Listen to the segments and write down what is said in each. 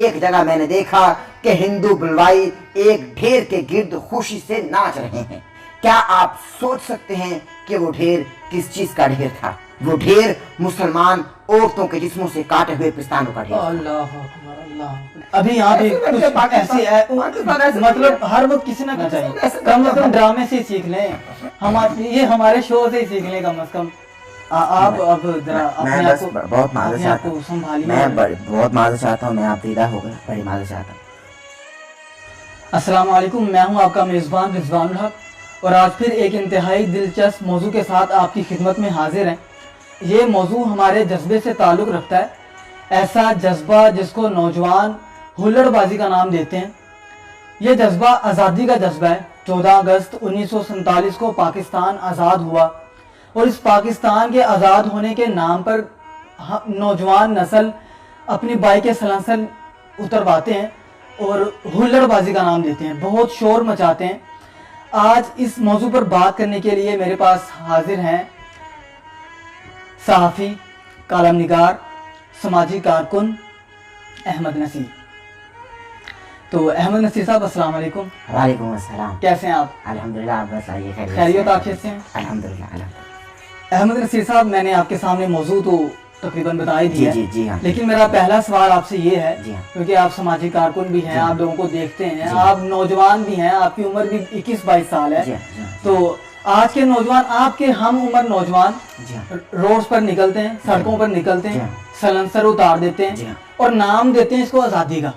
ایک جگہ میں نے دیکھا کہ ہندو بلوائی ایک ڈھیر کے گرد خوشی سے ناچ رہے ہیں. کیا آپ سوچ سکتے ہیں کہ وہ ڈھیر کس چیز کا ڈھیر تھا؟ وہ ڈھیر مسلمان عورتوں کے جسموں سے کاٹے ہوئے پستانوں کا ڈھیر. اللہ اکبر اللہ. ابھی یہاں پہ کچھ ایسی مطلب ہر وقت کسی نہ چاہیے کم از کم ڈرامے سے سیکھ لیں, یہ ہمارے شو سے سیکھ لیں کم از کم. آپ اب ذرا میں بس بہت معذرت چاہتا ہوں, میں بہت معذرت چاہتا ہوں, میں آپ دیدہ ہو گیا, بڑی معذرت چاہتا ہوں. السلام علیکم, میں ہوں آپ کا میزبان رضوان الحق, اور آج پھر ایک انتہائی دلچسپ موضوع کے ساتھ آپ کی خدمت میں حاضر ہیں. یہ موضوع ہمارے جذبے سے تعلق رکھتا ہے, ایسا جذبہ جس کو نوجوان ہلڑ بازی کا نام دیتے ہیں. یہ جذبہ آزادی کا جذبہ ہے. 14 اگست 1947 کو پاکستان آزاد ہوا, اور اس پاکستان کے آزاد ہونے کے نام پر نوجوان نسل اپنی بائک سلنسر اترواتے ہیں اور ہلڑ بازی کا نام دیتے ہیں, بہت شور مچاتے ہیں. آج اس موضوع پر بات کرنے کے لیے میرے پاس حاضر ہیں صحافی, کالم نگار, سماجی کارکن احمد نصیر. تو احمد نصیر صاحب السلام علیکم. وعلیکم السلام. کیسے ہیں آپ؟ الحمدللہ, آپ بتائیے خیریت آپ کیسے ہیں؟ الحمدللہ. احمد نصیر صاحب, میں نے آپ کے سامنے موضوع تو تقریباً بتا ہی دیا, جی ہاں, لیکن میرا پہلا سوال آپ سے یہ ہے, جی ہاں, کیونکہ آپ سماجی کارکن بھی ہیں, آپ لوگوں کو دیکھتے ہیں, آپ نوجوان بھی ہیں, آپ کی عمر بھی 21-22 سال ہے, تو آج کے نوجوان, آپ کے ہم عمر نوجوان روڈز پر نکلتے ہیں, سڑکوں پر نکلتے ہیں, سلنسر اتار دیتے ہیں اور نام دیتے ہیں اس کو آزادی کا,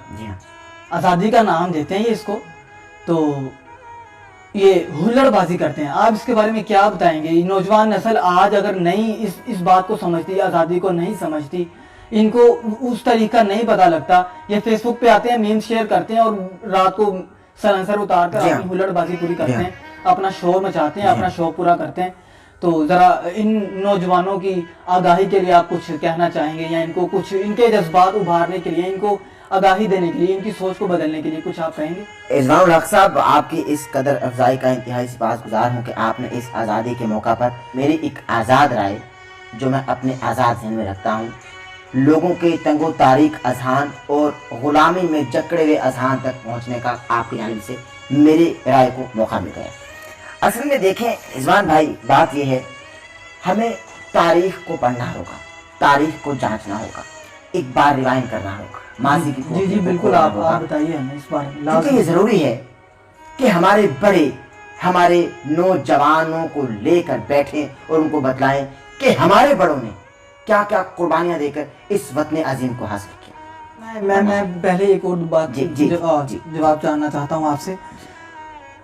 آزادی کا نام دیتے ہیں یہ اس کو, تو یہ ہلڑ بازی کرتے ہیں. آپ اس کے بارے میں کیا بتائیں گے؟ نوجوان نسل آج اگر نہیں اس بات کو سمجھتی, آزادی کو نہیں سمجھتی, ان کو اس طریقہ نہیں پتہ لگتا, یہ فیس بک پہ آتے ہیں, میم شیئر کرتے ہیں اور رات کو سلنسر اتار کر اپنی ہلڑ بازی پوری کرتے ہیں, اپنا شور مچاتے ہیں, اپنا شوق پورا کرتے ہیں. تو ذرا ان نوجوانوں کی آگاہی کے لیے آپ کچھ کہنا چاہیں گے, یا ان کو کچھ, ان کے جذبات ابھارنے کے لیے, ان کو آگاہی دینے کے لیے, ان کی سوچ کو بدلنے کے لیے کچھ آپ کہیں گے؟ رضوان الحق صاحب, آپ کی اس قدر افزائی کا انتہائی سپاسگزار ہوں کہ آپ نے اس آزادی کے موقع پر میری ایک آزاد رائے, جو میں اپنے آزاد ذہن میں رکھتا ہوں, لوگوں کے تنگ و تاریک اذہان اور غلامی میں جکڑے ہوئے اذہان تک پہنچنے کا آپ کی جانب سے میری رائے کو موقع مل گیا. اصل میں دیکھیں رضوان بھائی, بات یہ ہے, ہمیں تاریخ کو پڑھنا ہوگا, تاریخ کو جانچنا ہوگا, ایک بار ریوائنڈ کرنا ہوگا ماضی کی. جی بالکل, آپ بتائیے ہمیں اس بارے میں. کیونکہ یہ ضروری ہے کہ ہمارے بڑے ہمارے نوجوانوں کو لے کر بیٹھیں اور ان کو بتلائیں کہ ہمارے بڑوں نے کیا کیا قربانیاں دے کر اس وطن عظیم کو حاصل کیا. میں پہلے ایک اور بات جواب جاننا چاہتا ہوں آپ سے.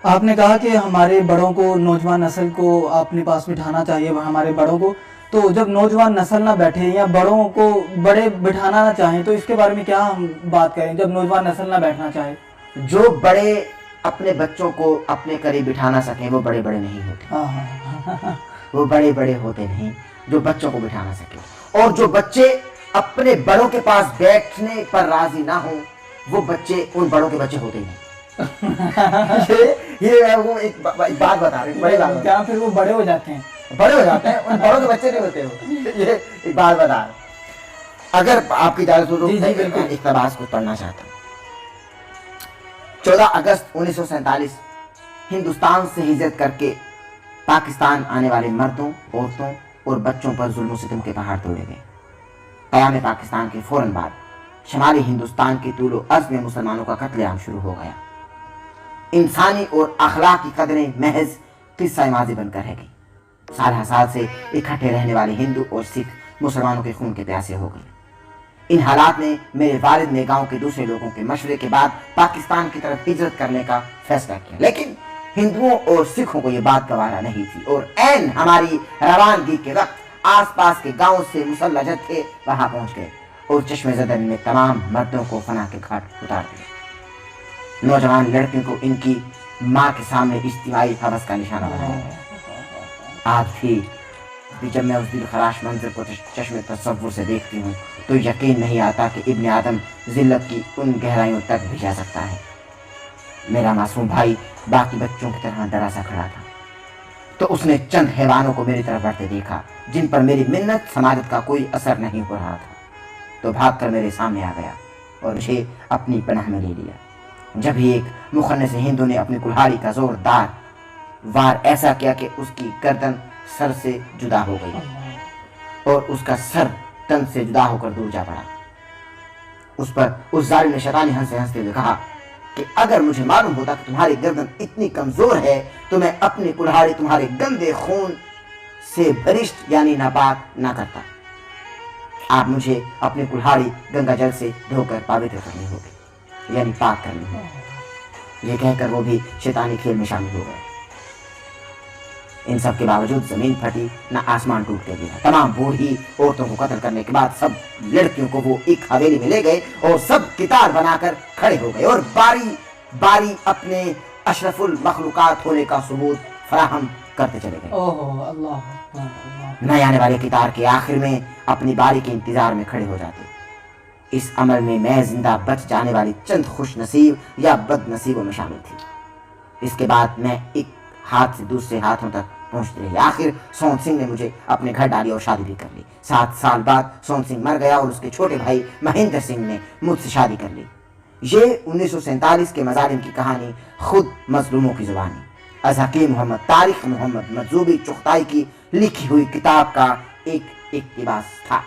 آپ نے کہا کہ ہمارے بڑوں کو, نوجوان نسل کو اپنے پاس بٹھانا چاہیے, ہمارے بڑوں کو. تو جب نوجوان نسل نہ بیٹھے یا بڑوں کو بڑے بٹھانا نہ چاہیں, تو اس کے بارے میں کیا ہم بات کریں جب نوجوان نسل نہ بیٹھنا چاہے؟ جو بڑے اپنے بچوں کو اپنے قریب بٹھا نہ سکیں وہ بڑے بڑے نہیں ہوتے. وہ بڑے بڑے ہوتے نہیں جو بچوں کو بٹھا نہ سکیں, اور جو بچے اپنے بڑوں کے پاس بیٹھنے پر راضی نہ ہوں وہ بچے ان بڑوں کے بچے ہوتے نہیں. یہ ایک بات بتا رہے ہیں, کیا پھر وہ بڑے ہو جاتے ہیں؟ بڑے ہو جاتے ہیں, ان بڑوں کے بچے نہیں ہوتے. یہ ایک بات بتا رہے. اگر آپ کی اجازت ہو تو اقتباس کو پڑھنا چاہتا ہوں. 14 اگست 1947 ہندوستان سے ہجرت کر کے پاکستان آنے والے مردوں, عورتوں اور بچوں پر ظلم و ستم کے پہاڑ توڑے گئے. قیام پاکستان کے فوراً بعد شمالی ہندوستان کی طول و عرض میں مسلمانوں کا قتل عام شروع ہو گیا. انسانی اور اخلاقی قدریں محض قصہ ماضی بن کر رہ گئی. سال ہر سال سے اکٹھے رہنے والے ہندو اور سکھ مسلمانوں کے خون کے پیاسے ہو گئے. ان حالات میں میرے والد نے گاؤں کے دوسرے لوگوں کے مشورے کے بعد پاکستان کی طرف ہجرت کرنے کا فیصلہ کیا, لیکن ہندوؤں اور سکھوں کو یہ بات گوارا نہیں تھی, اور عین ہماری روانگی کے وقت آس پاس کے گاؤں سے مسلح جت تھے وہاں پہنچ گئے اور چشم زدن میں تمام مردوں کو فنا کے گھاٹ اتار دیا. نوجوان لڑکیوں کو ان کی ماں کے سامنے اجتماعی حوث کا نشانہ بنایا. آج بھی جب میں اس دل خراش منظر کو چشم تصور سے دیکھتی ہوں تو یقین نہیں آتا کہ ابن آدم ذلت کی ان گہرائیوں تک بھی جا سکتا ہے. میرا معصوم بھائی باقی بچوں کی طرح ڈرا سا کھڑا تھا, تو اس نے چند حیوانوں کو میری طرف بڑھتے دیکھا جن پر میری منت سماجت کا کوئی اثر نہیں ہو رہا تھا, تو بھاگ کر میرے سامنے آ گیا اور مجھے اپنی پناہ میں لے لیا۔ جب ہی ایک مخنث ہندو نے اپنی کلہاڑی کا زوردار وار ایسا کیا کہ اس کی گردن سر سے جدا ہو گئی اور اس کا سر تن سے جدا ہو کر دور جا پڑا۔ اس پر اس ظالم نے شیطانی ہنستے ہنستے ہوئے کہا کہ اگر مجھے معلوم ہوتا کہ تمہاری گردن اتنی کمزور ہے تو میں اپنی کلہاڑی تمہارے گندے خون سے بھرشٹ یعنی ناپاک نہ کرتا۔ آپ مجھے اپنی کلہاڑی گنگا جل سے دھو کر پاوتر کرنی ہوگی یعنی پاک کرنی ہوگی۔ یہ کہہ کر وہ بھی شیطانی کھیل میں شامل ہو گئے۔ ان سب کے باوجود زمین پھٹی نہ آسمان ٹوٹ کے گیا۔ تمام بوڑھی عورتوں کو قتل کرنے کے بعد سب لڑکیوں کو وہ ایک حویلی میں لے گئے اور سب قطار بنا کر کھڑے ہو گئے اور باری باری اپنے اشرف المخلوقات ہونے کا ثبوت فراہم کرتے چلے گئے۔ نئے آنے والے قطار کے آخر میں اپنی باری کے انتظار میں کھڑے ہو جاتے۔ اس عمل میں میں زندہ بچ جانے والی چند خوش نصیب یا بد نصیبوں میں شامل تھی۔ اس کے بعد میں ایک ہاتھ سے دوسرے ہاتھوں تک پہنچتی رہی۔ آخر سون سنگھ نے مجھے اپنے گھر ڈالی اور شادی بھی کر لی۔ 7 سال بعد سون سنگھ مر گیا اور اس کے چھوٹے بھائی مہندر سنگھ نے مجھ سے شادی کر لی۔ یہ 1947 کے مظالم کی کہانی خود مظلوموں کی زبانی از حکیم محمد تاریخ محمد مجذوبی چغتائی کی لکھی ہوئی کتاب کا ایک اقتباس تھا۔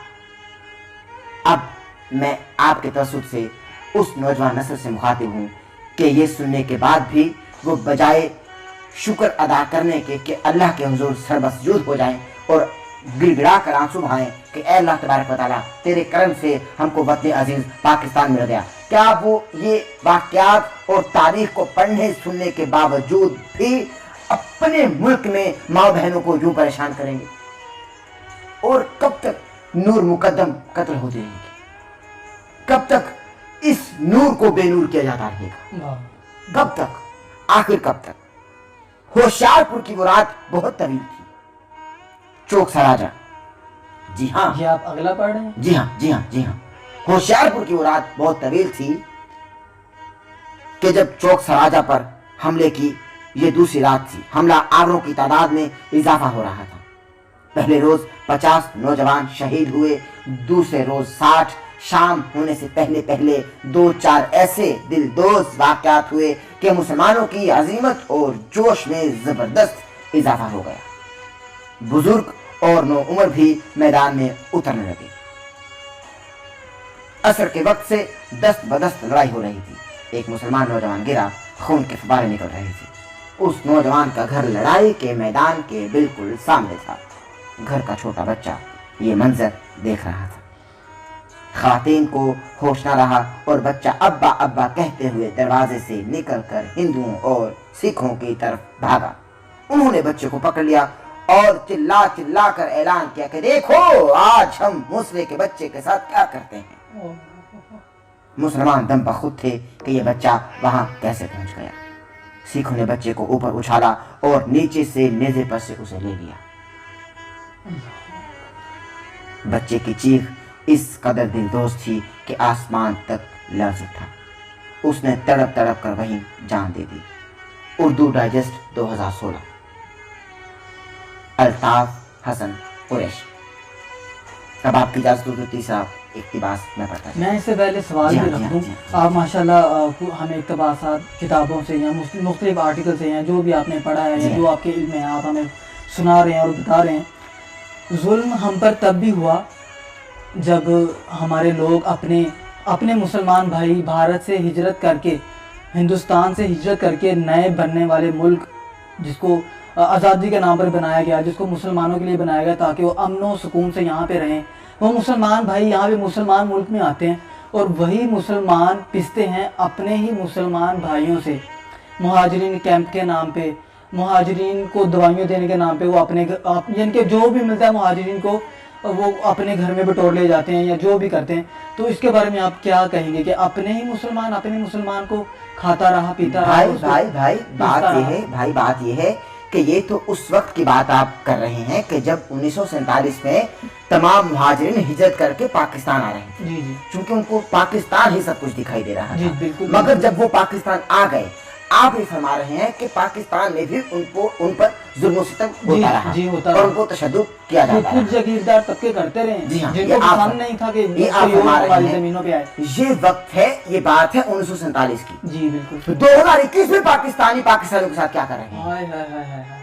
اب میں آپ کے تسلط سے اس نوجوان نسل سے مخاطب ہوں کہ یہ سننے کے بعد بھی وہ بجائے شکر ادا کرنے کے کہ اللہ کے حضور سربسجود ہو جائیں اور گڑ گڑا کر آنسو بہائیں کہ اے اللہ تبارک و تعالیٰ تیرے کرم سے ہم کو وطن عزیز پاکستان مل گیا، کیا وہ یہ واقعات اور تاریخ کو پڑھنے سننے کے باوجود بھی اپنے ملک میں ماں بہنوں کو یوں پریشان کریں گے؟ اور کب تک نور مقدم قتل ہوتی رہے گی؟ کب تک اس نور کو بے نور کیا جاتا رہے گا؟ کب تک؟ آخر کب تک؟ ہوشیارپور کی وہ رات بہت طویل تھی۔ چوک سراجا، جی ہاں، یہ آپ اگلا پڑھ رہے ہیں؟ جی ہاں جی ہاں جی ہاں، ہوشیارپور کی وہ رات بہت طویل تھی کہ جب چوک سراجا پر حملے کی یہ دوسری رات تھی۔ حملہ آوروں کی تعداد میں اضافہ ہو رہا تھا۔ پہلے روز 50 نوجوان شہید ہوئے، دوسرے روز 60۔ شام ہونے سے پہلے 2-4 ایسے دل دوز واقعات ہوئے کہ مسلمانوں کی عظیمت اور جوش میں زبردست اضافہ ہو گیا۔ بزرگ اور نو عمر بھی میدان میں اترنے لگے۔ عصر کے وقت سے دست بدست لڑائی ہو رہی تھی۔ ایک مسلمان نوجوان گرا، خون کے فوارے نکل رہے تھے۔ اس نوجوان کا گھر لڑائی کے میدان کے بالکل سامنے تھا۔ گھر کا چھوٹا بچہ یہ منظر دیکھ رہا تھا۔ خواتین کو ہوش نہ رہا اور بچہ ابا ابا کہتے ہوئے دروازے سے نکل کر ہندوؤں اور سکھوں کی طرف بھاگا۔ انہوں نے بچے کو پکڑ لیا اور چلا چلا کر اعلان کیا کہ دیکھو آج ہم موسلے کے بچے کے ساتھ کیا کرتے ہیں۔ مسلمان دم بخود تھے کہ یہ بچہ وہاں کیسے پہنچ گیا۔ سکھوں نے بچے کو اوپر اچھالا اور نیچے سے نیزے پر سے اسے لے لیا۔ بچے کی چیخ اس قدر دل دوز تھی کہ آسمان تک لرز اٹھا۔ اس نے تڑپ تڑپ کر وہیں جان دے دی۔ اردو ڈائجسٹ 2016، الطاف حسن قریشی۔ اب آپ کی اجازت ہو تو تیسرا اقتباس میں پڑھتا ہوں۔ میں اس سے پہلے سوال بھی رکھ دوں۔ آپ ماشاءاللہ ہمیں اقتباسات کتابوں سے یا مختلف آرٹیکل سے ہیں جو بھی آپ نے پڑھا ہے یا جو آپ کے علم ہے آپ ہمیں سنا رہے ہیں اور بتا رہے ہیں۔ ظلم ہم پر تب بھی ہوا جب ہمارے لوگ اپنے مسلمان بھائی بھارت سے ہجرت کر کے، ہندوستان سے ہجرت کر کے نئے بننے والے ملک جس کو آزادی کے نام پر بنایا گیا، جس کو مسلمانوں کے لیے بنایا گیا تاکہ وہ امن و سکون سے یہاں پہ رہیں، وہ مسلمان بھائی یہاں پہ مسلمان ملک میں آتے ہیں اور وہی مسلمان پستے ہیں اپنے ہی مسلمان بھائیوں سے، مہاجرین کیمپ کے نام پہ، مہاجرین کو دوائیاں دینے کے نام پہ وہ اپنے یعنی کہ جو بھی ملتا ہے مہاجرین کو وہ اپنے گھر میں بٹور لے جاتے ہیں یا جو بھی کرتے ہیں۔ تو اس کے بارے میں آپ کیا کہیں گے کہ اپنے ہی مسلمان کو کھاتا رہا پیتا رہا؟ بات یہ ہے کہ یہ تو اس وقت کی بات آپ کر رہے ہیں کہ جب 1947 میں تمام مہاجرین ہجرت کر کے پاکستان آ رہے تھے، جی جی، چونکہ ان کو پاکستان ہی سب کچھ دکھائی دے رہا جی تھا۔ بالکل۔ مگر جب وہ پاکستان آ گئے، آپ یہ فرما رہے ہیں کہ پاکستان نے بھی ان پر जुल्म और सितम होता रहा जी, होता और रहा। उनको तशद्दुद किया तो जाता कुछ रहा। जागीरदार तबके करते रहे जी हाँ, जिनको ये आप- पसंद नहीं था कि ये आप कोई और हमारे हमारी हैं। जमीनों पे आए। ये वक्त है, ये बात है 1947 की। जी बिल्कुल। 2021 में पाकिस्तानियों के साथ क्या कर रहे हैं? हाय हाय हाय हाय।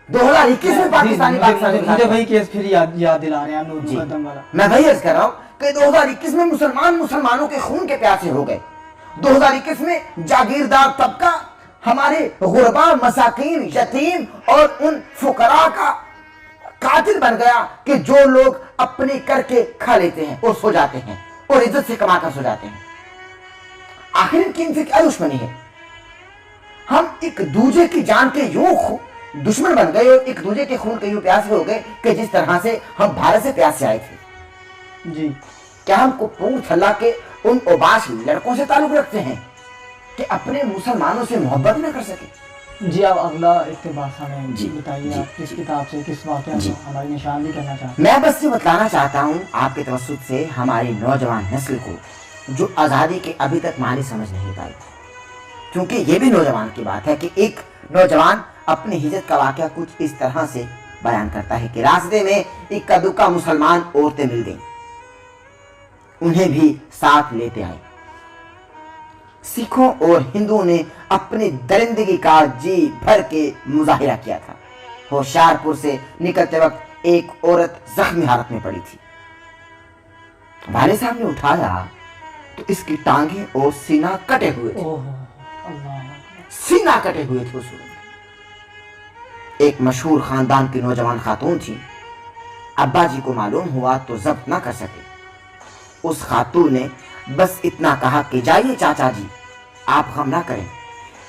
2021 में पाकिस्तानी पाकिस्तानियों के मुझे साथ वही केस फिर याद दिला रहे हैं नूर जी। मुकद्दम वाला। मैं वही अर्ज कर रहा हूँ कि 2021 में मुसलमानों के खून के प्यासे हो गए। 2021 में जागीरदार तबका हमारे गुरबा, मसाकीन, यतीम और उन फुकरा का कातिल बन गया कि जो लोग अपने करके खा लेते हैं और सो जाते हैं और इज्जत से कमा कर सो जाते हैं। आखिर इनसे क्या दुश्मनी है? हम एक दूसरे की जान के यूं दुश्मन बन गए और एक दूसरे के खून के यूं प्यासे हो गए कि जिस तरह से हम भारत से प्यासे आए थे। जी। क्या हम कपूरथला के उन ओबाश लड़कों से ताल्लुक रखते हैं कि अपने मुसलमानों से मोहब्बत न कर सके? जी आप अगला इक़्तिबास हमें जी, बताइए, जी, आप किस किताब से किस वाक़या जी। को हमारी निशानदेही करना चाहते हैं? मैं बस ये बतलाना चाहता हूँ आपके तवस्सुत से हमारी नौजवान नस्ल को जो आज़ादी के अभी तक मानी समझ नहीं पाई, क्योंकि ये भी नौजवान की बात है कि एक नौजवान अपनी हिजरत का वाक़या कुछ इस तरह से बयान करता है कि रास्ते में इक्का दुक्का मुसलमान औरतें मिल गईं, उन्हें भी साथ लेते आए। सिखों और हिंदुओं ने अपनी दरिंदगी का जी भर के मुजाहिरा किया था। होशियारपुर से निकलते वक्त एक औरत जख्मी हालत में पड़ी थी। भाले साहब ने उठाया तो इसकी टांगे और सीना कटे हुए थे। ओह अल्लाह। सीना कटे हुए थे उस औरत के। एक मशहूर खानदान की नौजवान खातून थी। अब्बा जी को मालूम हुआ तो जब्त ना कर सके। उस खातून ने बस इतना कहा कि जाइए चाचा जी, आप गम ना करें,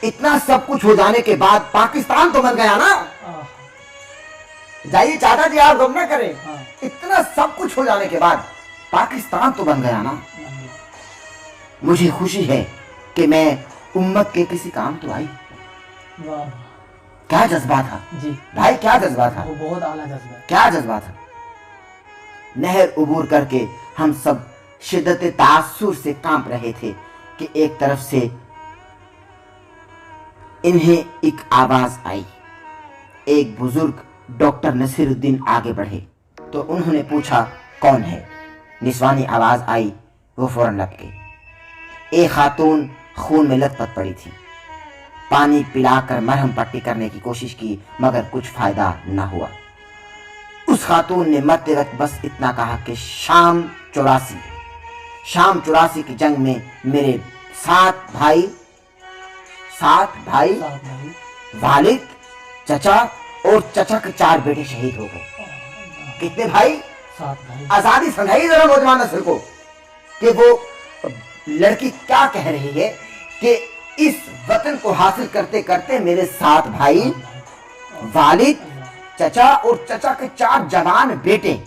इतना सब कुछ हो जाने के बाद पाकिस्तान तो बन गया ना। जाइए चाचा जी, आप गम ना करें, हाँ। इतना सब कुछ हो जाने के बाद पाकिस्तान तो बन गया ना। मुझे खुशी है कि मैं उम्मत के किसी काम तो आई। वाह। क्या जज्बा था जी भाई, क्या जज्बा था, वो बहुत आला जज्बा है। क्या जज्बा था। नहर उबूर करके हम सब शिद्दत तासुर से कांप रहे थे कि एक तरफ से इन्हें एक आवाज आई। एक बुजुर्ग डॉक्टर नसीरुद्दीन आगे बढ़े तो उन्होंने पूछा कौन है। निस्वानी आवाज आई, वो फौरन लपके। एक खातून खून में लथपथ पड़ी थी। पानी पिलाकर मरहम पट्टी करने की कोशिश की मगर कुछ फायदा न हुआ। उस खातून ने मरते वक्त बस इतना कहा कि शाम 84 की जंग में मेरे 7 भाई साथ भाई वालिद, चचा और चचा के 4 बेटे शहीद हो गए। कितने भाई? 7 भाई। आजादी समझाइए जरा नौजवान नस्ल को कि वो लड़की क्या कह रही है कि इस वतन को हासिल करते करते मेरे 7 भाई, वालिद, चचा और चचा के 4 जवान बेटे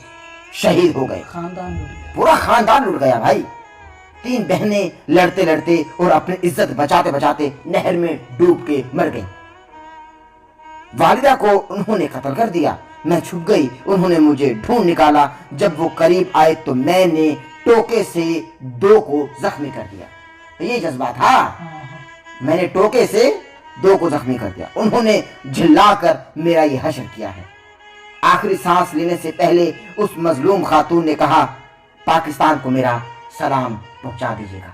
शहीद हो गए। खानदान लूट गया। पूरा खानदान लुट गया भाई। 3 बहनें लड़ते लड़ते और अपनी इज्जत बचाते बचाते नहर में डूब के मर गई। वालिदा को उन्होंने कत्ल कर दिया। मैं छुप गई, उन्होंने मुझे ढूंढ निकाला। जब वो करीब आए तो मैंने टोके से 2 को जख्मी कर दिया। तो ये जज्बा था। मैंने टोके से 2 को जख्मी कर दिया। उन्होंने झिल्लाकर मेरा ये हश्र किया है। आखिरी सांस लेने से पहले उस मजलूम खातून ने कहा, पाकिस्तान को मेरा सलाम पहुंचा दीजिएगा।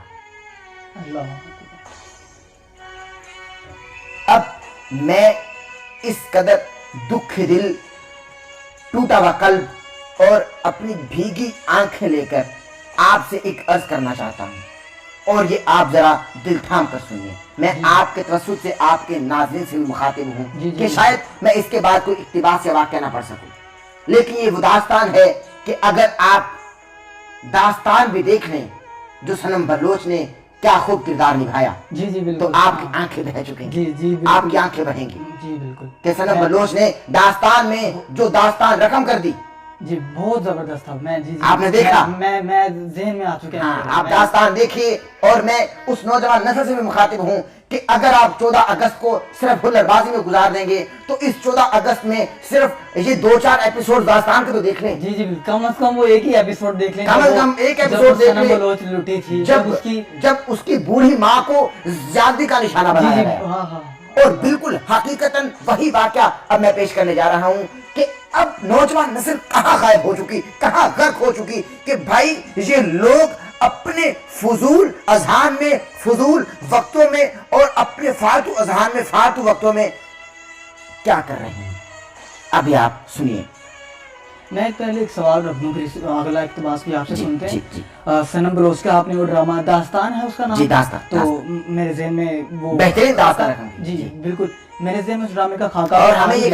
अल्लाह। अब मैं इस कदर दुख दिल, टूटा हुआ कल्ब और अपनी भीगी आंखें लेकर आपसे एक अर्ज करना चाहता हूं और ये आप जरा दिल थाम कर सुनिए। मैं आपके तवज्जुह से आपके नाज़रीन से भी मुखातिब हूं कि शायद मैं इसके बाद कोई इक्तिबास या वाक़या ना पढ़ सकूं, लेकिन ये वो दास्तान है कि अगर आप दास्तान भी देख लें जो सनम बलोच ने क्या खूब किरदार निभाया, जी जी तो बिल्कुल। आपकी आंखें बह चुकेंगी। जी जी बिल्कुल। आपकी आंखें बहेंगी जी बिल्कुल। कि सनम बलोच ने दास्तान में जो दास्तान रकम कर दी। जी बहुत जबरदस्त था। मैं जी आपने देखा? मैं ज़हन में आ चुके हैं। हाँ, आप दास्तान देखिए। और मैं उस नौजवान नस्ल से भी मुखातिब हूँ कि अगर आप 14 अगस्त को सिर्फ हुल्लड़बाजी में गुजार देंगे तो इस 14 अगस्त में सिर्फ ये 2-4 एपिसोड दास्तान के तो देख लें। जी जी कम से कम वो एक ही एपिसोड देख लें। कम से कम एक एपिसोड देख लें। बलोच लुटी थी जब उसकी बूढ़ी माँ को ज्यादती का निशाना बनाया गया। हाँ हाँ और बिल्कुल हकीकतन वही वाकया अब मैं पेश करने जा रहा हूं कि अब नौजवान नस्ल कहां गायब हो चुकी, कहां गर्क हो चुकी कि भाई ये लोग अपने फजूल अजहान में, फजूल वक्तों में और अपने फालतू अजहान में, फालतू वक्तों में क्या कर रहे हैं। अभी आप सुनिए। मैं पहले एक सवाल रख दूं, फिर अगला इक़्तिबास भी आपसे सुनते हैं। जी। सनम बलोच का आपने वो ड्रामा दास्तान है उसका नाम? जी, दास्तान। तो मेरे ज़हन में वो बेहतरीन दास्तान रखा। जी बिल्कुल, मेरे ज़हन में उस ड्रामे का खाका। और हमें ये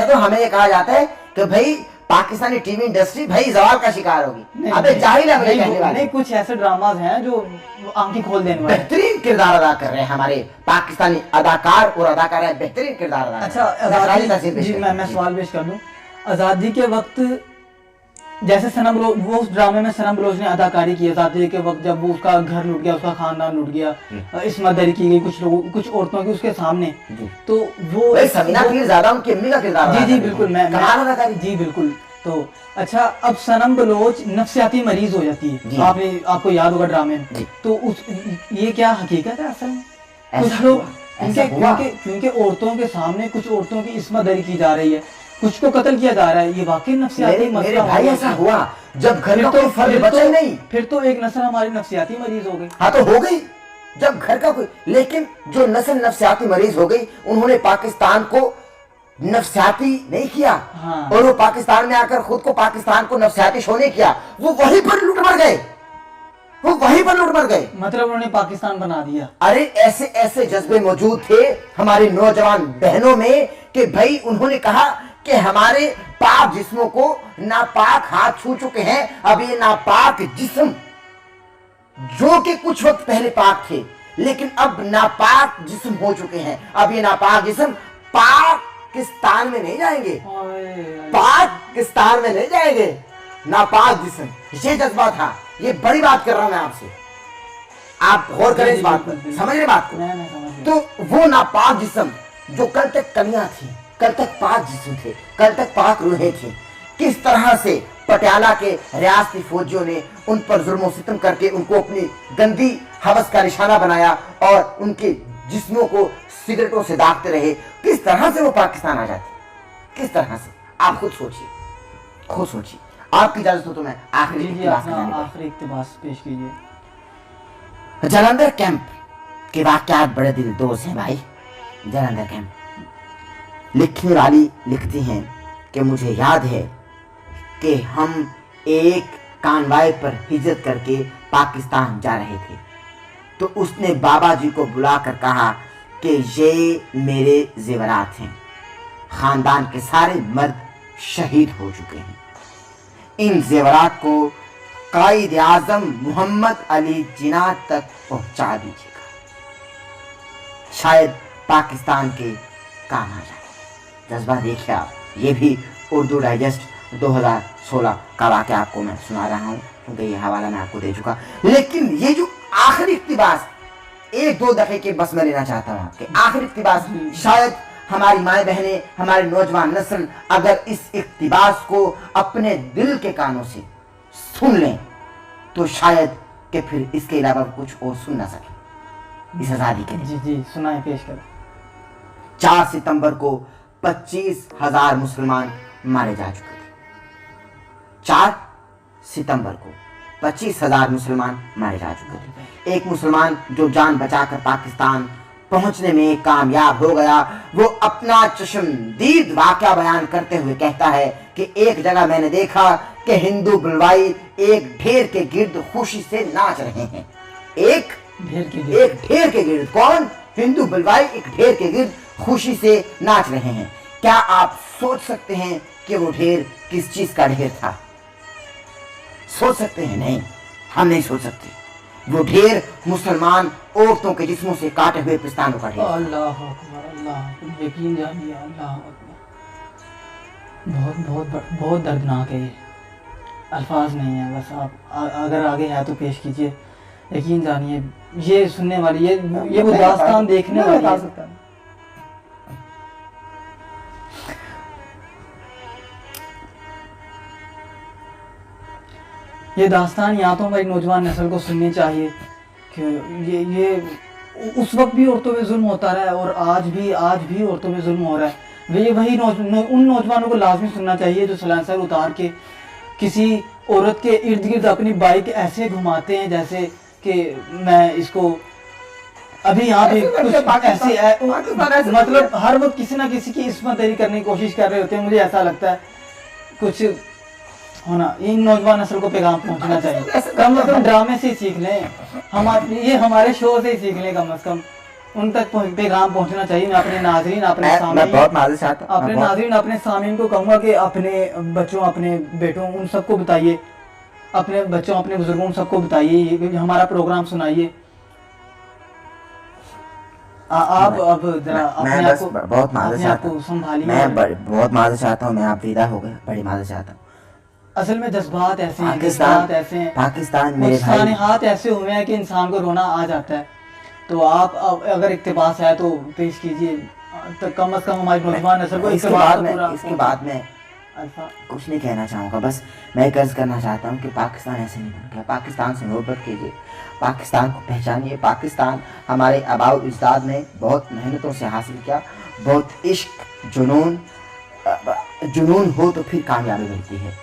तो हमें ये कहा जाता है कि भाई पाकिस्तानी टीवी इंडस्ट्री भाई जवाल का शिकार होगी। अबे जाहिल है कहने वाले। नहीं, कुछ ऐसे ड्रामाज हैं जो आंखें खोल देने वाले। बेहतरीन किरदार अदा कर रहे हैं हमारे पाकिस्तानी अदाकार और अदाकारा, बेहतरीन किरदार अदा। अच्छा जी, मैं सवाल पेश कर दूं। आज़ादी के वक्त जैसे सनम बलोच, वो उस ड्रामे में सनम बलोच ने अदाकारी की आज़ादी के वक्त, जब वो उसका घर लूट गया, उसका खानदान लूट गया, इसमत दरी की गई कुछ लोगों, कुछ औरतों की उसके सामने, तो वो समीना पीर ज़्यादा उनकी अम्मी का किरदार। जी बिल्कुल, मैं जी बिल्कुल। तो अच्छा, अब सनम बलोच नफ्सियाती मरीज हो जाती है, आपको याद होगा ड्रामे में। तो ये क्या हकीकत है असल में? कुछ लोग क्योंकि औरतों के सामने कुछ औरतों की इस्मत दरी की जा रही है, कुछ को कत्ल किया जा रहा है, ये वाकई नफ्सियाती मसला भाई ऐसा हुआ जब घर का कोई फर्द बचा ही नहीं, फिर तो एक नस्ल हमारी नफ्सियाती मरीज हो गई। हाँ तो हो गई जब घर का कोई, लेकिन जो नस्ल नफ्सियाती मरीज हो गई उन्होंने पाकिस्तान को नफ्सियाती नहीं किया। हाँ। और वो पाकिस्तान में आकर खुद को पाकिस्तान को नफ्सियाती शो नहीं किया, वो वहीं पर लूट मर गए, वो वहीं पर लूट मर गए, मतलब उन्होंने पाकिस्तान बना दिया। अरे ऐसे ऐसे जज्बे मौजूद थे हमारी नौजवान बहनों में कि भाई उन्होंने कहा कि हमारे पाक जिस्मों को नापाक हाथ छू चुके हैं, अब ये नापाक जिस्म जो कि कुछ वक्त पहले पाक थे लेकिन अब नापाक जिस्म हो चुके हैं, अब ये नापाक जिस्म पाकिस्तान में नहीं जाएंगे, पाकिस्तान में नहीं जाएंगे, नापाक जिस्म। ये जज्बा था, ये बड़ी बात कर रहा हूं मैं आपसे, आप गौर करें इस बात पर, समझ रहे बात को। तो वो नापाक जिस्म जो कल तक कलियां थी, कल तक पाक जिस्म थे, कल तक पाक रूहें थी, किस तरह से पटियाला के रियासती फौजियों ने उन पर जुल्म सितम करके उनको अपनी गंदी हवस का निशाना बनाया और उनके जिस्मों को सिगरेटों से दागते रहे, किस तरह से वो पाकिस्तान आ जाते, किस तरह से, आप खुद सोचिए, खुद सोचिए। आपकी इजाजत हो तो मैं आखिरी इक़्तिबास पेश कीजिए। जालंधर कैंप के वाक़यात बड़े दिलदोज़ हैं भाई। जालंधर कैंप, लिखने वाली लिखती हैं कि मुझे याद है कि हम एक कानवाई पर हिजरत करके पाकिस्तान जा रहे थे, तो उसने बाबा जी को बुलाकर कहा कि ये मेरे जेवरात हैं, खानदान के सारे मर्द शहीद हो चुके हैं, इन जेवरात को कायद आज़म मोहम्मद अली जिन्ना तक पहुंचा दीजिएगा, शायद पाकिस्तान के काम आ जाए। जज्बा देखिए आप, ये भी उर्दू डाइजेस्ट 2016 का वाक़या आपको मैं सुना रहा हूँ क्योंकि ये हवाला मैं आपको दे चुका, लेकिन ये जो आखिरी इक़्तिबास 1-2 दफ़े बस मैं लेना चाहता हूँ आपके, आखिरी इक़्तिबास, शायद हमारी माएँ बहनें, हमारी नौजवान नस्ल अगर इस इक़्तिबास को अपने दिल के कानों से सुन लें तो शायद कि फिर इसके अलावा कुछ और सुन ना सके इस आज़ादी के लिए। जी सुनाए, पेश करें। 4 सितंबर को 25,000 मुसलमान मारे जा चुके थे। 4 सितंबर को 25,000 मुसलमान मारे जा चुके थे। एक मुसलमान जो जान बचाकर पाकिस्तान पहुंचने में कामयाब हो गया, वो अपना चश्मदीद वाक़या बयान करते हुए कहता है कि एक जगह मैंने देखा कि हिंदू बुलवाई एक ढेर के गिर्द खुशी से नाच रहे हैं। एक ढेर के गिर्द, कौन? हिंदू बुलवाई एक ढेर के गिर्द खुशी से नाच रहे हैं। क्या आप सोच सकते हैं कि वो ढेर किस चीज का ढेर था? सोच सकते हैं? नहीं, हम नहीं सोच सकते। वो ढेर मुसलमान औरतों के जिस्मों से काटे हुए पिस्तानों का ढेर। अल्लाह अकबर, अल्लाह, यकीन जानिए, अल्लाह अकबर, बहुत दर्दनाक है ये, अल्फाज नहीं है। बस आप अगर आगे है तो पेश कीजिए। यकीन जानिए, ये सुनने वाली, ये वो दास्तान देखने वाली है। ये दास्तान या तो हमारी नौजवान नस्ल को सुननी चाहिए कि ये उस वक्त भी औरतों पे जुल्म होता रहा है और आज भी औरतों पे जुल्म हो रहा है। वही उन नौजवानों को लाजमी सुनना चाहिए जो सलांसर उतार के किसी औरत के इर्द गिर्द अपनी बाइक ऐसे घुमाते हैं जैसे कि मैं इसको अभी यहाँ पे कुछ ऐसी मतलब हर वक्त किसी ना किसी की इस्मत दरी करने की कोशिश कर रहे होते हैं। मुझे ऐसा लगता है कुछ होना, इन नौजवान नस्ल को पैगाम पहुंचना चाहिए। कम से कम ड्रामे से ही सीख लें, ये हमारे शो से ही सीख लें, कम से कम उन तक पैगाम पहुंचना चाहिए। मैं अपने नाजरीन अपने सामीन को कहूँगा कि अपने बच्चों अपने बेटों उन सबको बताइए, अपने बच्चों अपने बुजुर्गों उन सबको बताइए, हमारा प्रोग्राम सुनाइए। आप अब जरा अपने आप को बहुत माजूद संभालिए। मैं बहुत माजूद चाहता हूँ, मैं आप विदा हो गए, बड़ी माजूद चाहता हूँ। असल में जज्बात ऐसे हैं, पाकिस्तान मेरे भाई हाथ ऐसे हुए हैं कि इंसान को रोना आ जाता है। तो आप अगर इक्तिबास है तो पेश कीजिए, तो कम से कम हमारी नौजवान नस्ल को इसके बाद में कुछ नहीं कहना चाहूँगा। बस मैं एक अर्ज करना चाहता हूँ कि पाकिस्तान ऐसे नहीं बन गया। पाकिस्तान से मोहब्बत कीजिए, पाकिस्तान को पहचानिए। पाकिस्तान हमारे आबाओ अजदाद ने बहुत मेहनतों से हासिल किया। बहुत इश्क जुनून हो तो फिर कामयाबी मिलती है,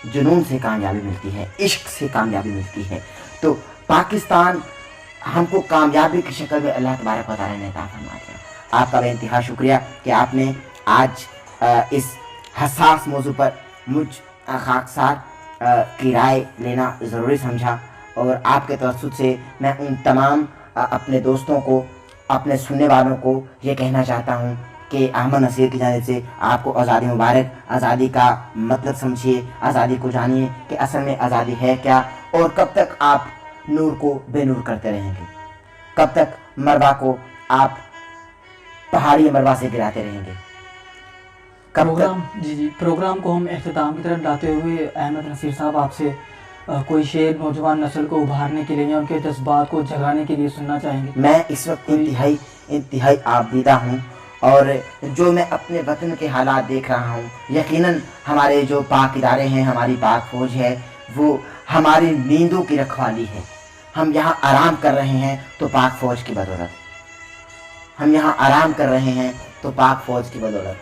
जुनून से कामयाबी मिलती है, इश्क से कामयाबी मिलती है। तो पाकिस्तान हमको कामयाबी की शक्ल में अल्लाह तबारक व तआला ने अता फरमा दिया। आपका बेइंतहा शुक्रिया कि आपने आज इस हसास मौजू पर मुझ खाकसार की राय लेना ज़रूरी समझा, और आपके तवस्सुत से मैं उन तमाम अपने दोस्तों को, अपने सुनने वालों को ये कहना चाहता हूँ कि अहमद नसीर की जानिब से आपको आज़ादी मुबारक। आज़ादी का मतलब समझिए, आज़ादी को जानिए कि असल में आज़ादी है क्या, और कब तक आप नूर को बेनूर करते रहेंगे, कब तक मरवा को आप पहाड़ी मरवा से गिराते रहेंगे, प्रोग्राम को हम इख्तिताम की तरफ लाते हुए अहमद नसीर साहब आपसे कोई शेर नौजवान नस्ल को उभारने के लिए या उनके जज्बात को जगाने के लिए सुनना चाहेंगे? मैं इस वक्त इंतहाई आबदीदा हूँ, और जो मैं अपने वतन के हालात देख रहा हूँ, यकीनन हमारे जो पाक इदारे हैं, हमारी पाक फौज है, वो हमारी नींदों की रखवाली है। हम यहाँ आराम कर रहे हैं तो पाक फौज की बदौलत, हम यहाँ आराम कर रहे हैं तो पाक फौज की बदौलत,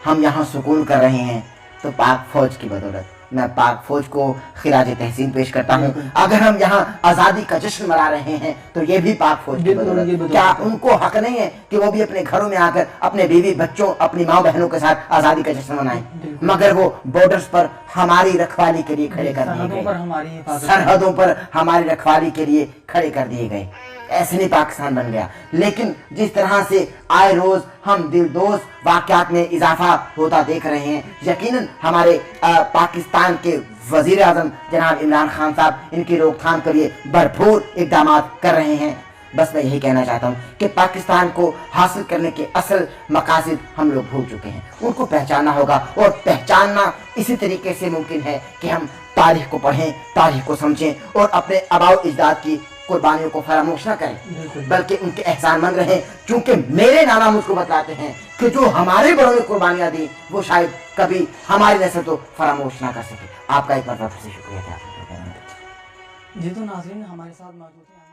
हम यहाँ सुकून कर रहे हैं तो पाक फौज की बदौलत। मैं पाक फौज को खिराज तहसीन पेश करता हूँ। अगर हम यहाँ आज़ादी का जश्न मना रहे हैं तो ये भी पाक फौज की बदौलत। क्या उनको हक नहीं है कि वो भी अपने घरों में आकर अपने बीवी बच्चों, अपनी माँ बहनों के साथ आज़ादी का जश्न मनाएं? मगर वो बॉर्डर्स पर हमारी रखवाली के लिए खड़े कर दिए गए, सरहदों पर हमारी रखवाली के लिए खड़े कर दिए गए। ऐसे नहीं पाकिस्तान बन गया। लेकिन जिस तरह से आए रोज हम दिलदोज वाक़यात में इजाफा होता देख रहे हैं, यकीनन हमारे पाकिस्तान के वजीर आज़म जनाब इमरान खान साहब इनकी रोकथाम के लिए भरपूर इक़दाम कर रहे हैं। बस मैं यही कहना चाहता हूँ कि पाकिस्तान को हासिल करने के असल मकासद हम लोग भूल चुके हैं, उनको पहचानना होगा। और पहचानना इसी तरीके से मुमकिन है कि हम तारीख को पढ़ें, तारीख को समझें, और अपने आबाओ अजदाद की कुर्बानियों को फरामोश न करें, बल्कि उनके एहसानमंद रहें। क्योंकि मेरे नाना मुझको बताते हैं कि जो हमारे बड़ों ने कुर्बानियां दी वो शायद कभी हमारी नस्ल तो फरामोश ना कर सके। आपका एक बार फिर से शुक्रिया। जी तो नाज़रीन हमारे साथ मौजूद हैं।